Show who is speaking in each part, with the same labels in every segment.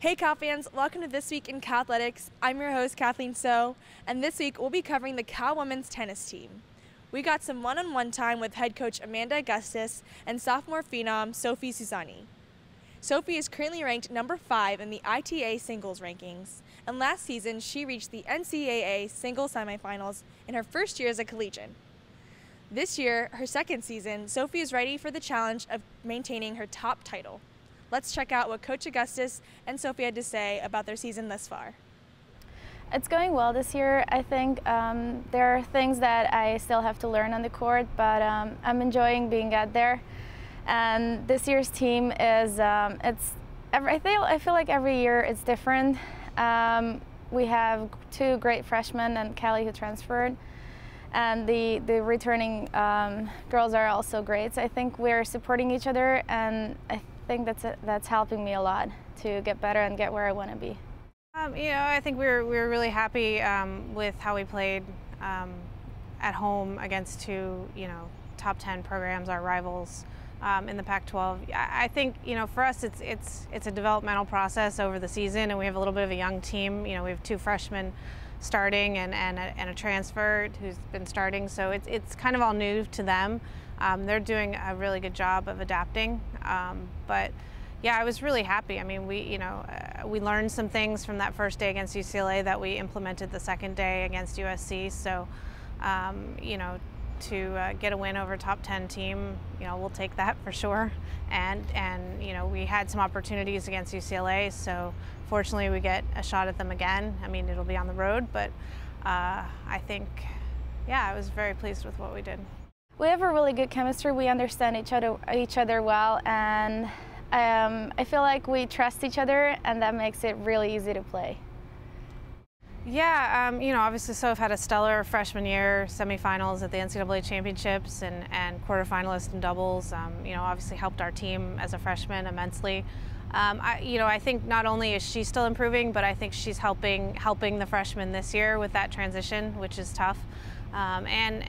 Speaker 1: Hey Cal fans, welcome to This Week in Cal Athletics. I'm your host Kathleen So, and this week we'll be covering the Cal women's tennis team. We got some one-on-one time with head coach Amanda Augustus and sophomore phenom Zsofi Susanyi. Zsofi is currently ranked number 5 in the ITA singles rankings, and last season she reached the NCAA singles semifinals in her first year as a collegian. This year, her second season, Zsofi is ready for the challenge of maintaining her top title. Let's check out what Coach Augustus and Zsofi had to say about their season thus far.
Speaker 2: It's going well this year. I think there are things that I still have to learn on the court, but I'm enjoying being out there. And this year's team is, I feel like every year it's different. We have 2 great freshmen and Callie who transferred. And the returning girls are also great. So I think we're supporting each other, and I think that's helping me a lot to get better and get where I want to be.
Speaker 3: I think we were really happy with how we played at home against 2 top 10 programs, our rivals in the Pac-12. I think for us it's a developmental process over the season, and we have a little bit of a young team. We have 2 freshmen starting and a transfer who's been starting, so it's kind of all new to them. They're doing a really good job of adapting, but yeah, I was really happy. I mean, we learned some things from that first day against UCLA that we implemented the second day against USC. So, to get a win over a top 10 team, we'll take that for sure. And we had some opportunities against UCLA, so fortunately we get a shot at them again. I mean, it'll be on the road, but I think, yeah, I was very pleased with what we did.
Speaker 2: We have a really good chemistry. We understand each other well, and I feel like we trust each other, and that makes it really easy to play.
Speaker 3: Yeah, obviously Soph had a stellar freshman year, semifinals at the NCAA championships and quarterfinalist in doubles. Obviously helped our team as a freshman immensely. I think not only is she still improving, but I think she's helping the freshmen this year with that transition, which is tough. And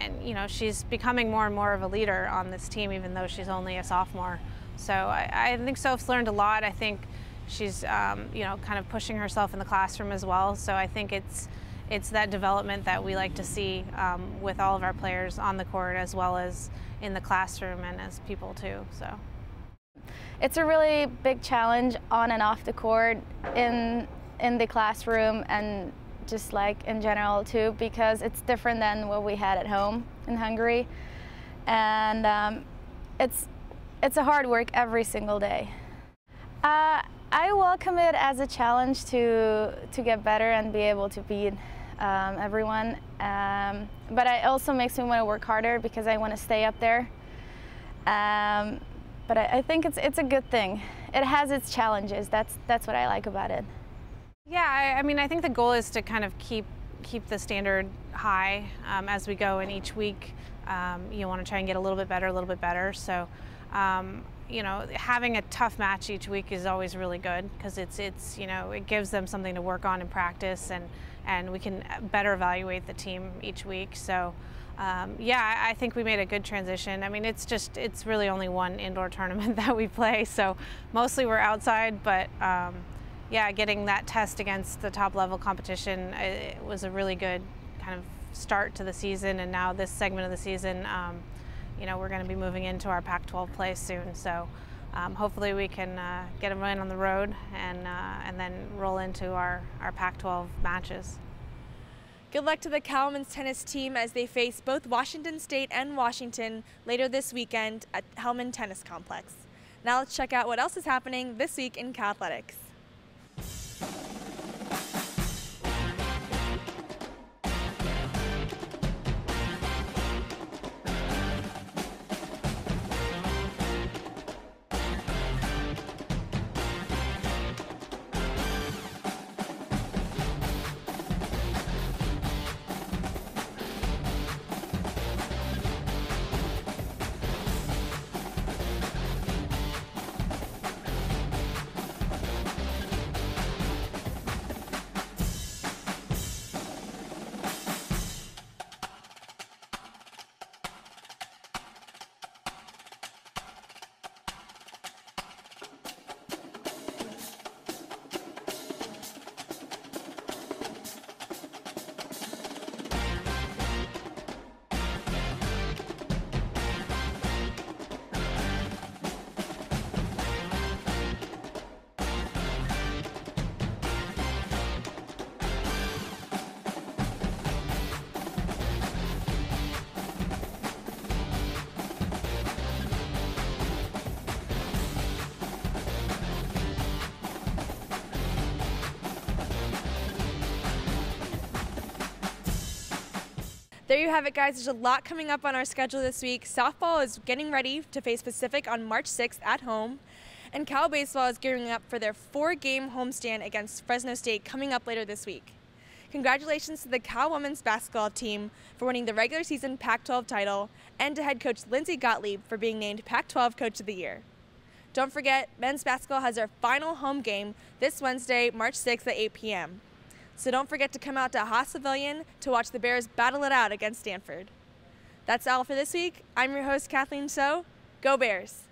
Speaker 3: she's becoming more and more of a leader on this team, even though she's only a sophomore. So I think Soph's learned a lot. I think she's kind of pushing herself in the classroom as well. So I think it's that development that we like to see with all of our players on the court as well as in the classroom and as people too. So
Speaker 2: it's a really big challenge on and off the court, in the classroom, and just like in general too, because it's different than what we had at home in Hungary, and it's a hard work every single day. I welcome it as a challenge to get better and be able to beat everyone, but it also makes me want to work harder because I want to stay up there. But I think it's a good thing. It has its challenges. That's what I like about it.
Speaker 3: Yeah, I think the goal is to kind of keep the standard high as we go in each week. You want to try and get a little bit better. So, having a tough match each week is always really good because it gives them something to work on in practice, and we can better evaluate the team each week. So, yeah, I think we made a good transition. I mean, it's really only one indoor tournament that we play, so mostly we're outside, but yeah, getting that test against the top level competition, it was a really good kind of start to the season, and now this segment of the season, we're going to be moving into our Pac-12 play soon, so hopefully we can get a win on the road and then roll into our Pac-12 matches.
Speaker 1: Good luck to the Cal women's tennis team as they face both Washington State and Washington later this weekend at Hellman Tennis Complex. Now let's check out what else is happening this week in Cal Athletics. There you have it, guys. There's a lot coming up on our schedule this week. Softball is getting ready to face Pacific on March 6th at home, and Cal Baseball is gearing up for their 4-game homestand against Fresno State coming up later this week. Congratulations to the Cal women's basketball team for winning the regular season Pac-12 title, and to head coach Lindsey Gottlieb for being named Pac-12 Coach of the Year. Don't forget, men's basketball has their final home game this Wednesday, March 6th at 8 p.m. So don't forget to come out to Haas Pavilion to watch the Bears battle it out against Stanford. That's all for this week. I'm your host, Kathleen So. Go Bears!